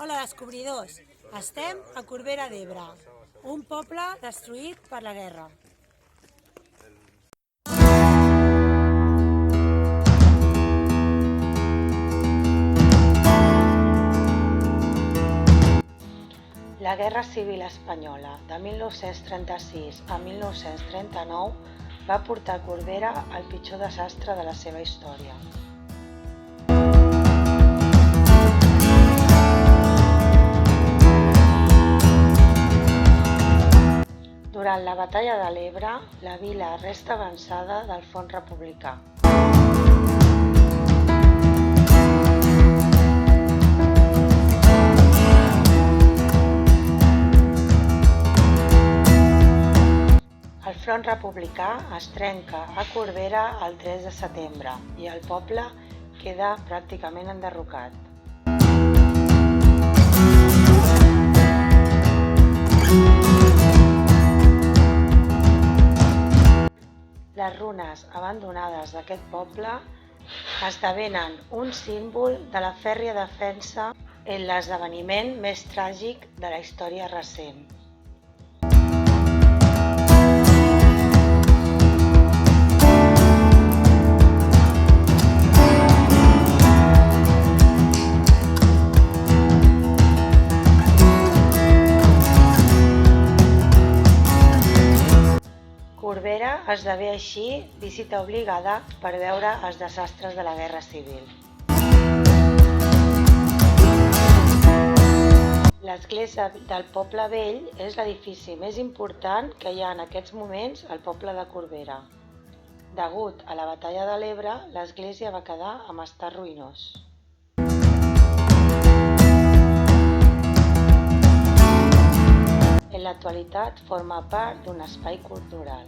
Hola, descobridors! Estem a Corbera d'Ebre, un poble destruït per la guerra. La Guerra Civil Espanyola de 1936 a 1939 va portar a Corbera al pitjor desastre de la seva història. Durant la batalla de l'Ebre, la vila resta avançada del front republicà. El front republicà es trenca a Corbera el 3 de setembre i el poble queda pràcticament enderrocat. Les runes abandonades d'aquest poble esdevenen un símbol de la fèrria defensa en l'esdeveniment més tràgic de la història recent. Corbera esdevé així visita obligada per veure els desastres de la Guerra Civil. L'església del Poble Vell és l'edifici més important que hi ha en aquests moments al poble de Corbera. Degut a la batalla de l'Ebre, l'església va quedar en estat ruïnós. En l'actualitat forma part d'un espai cultural.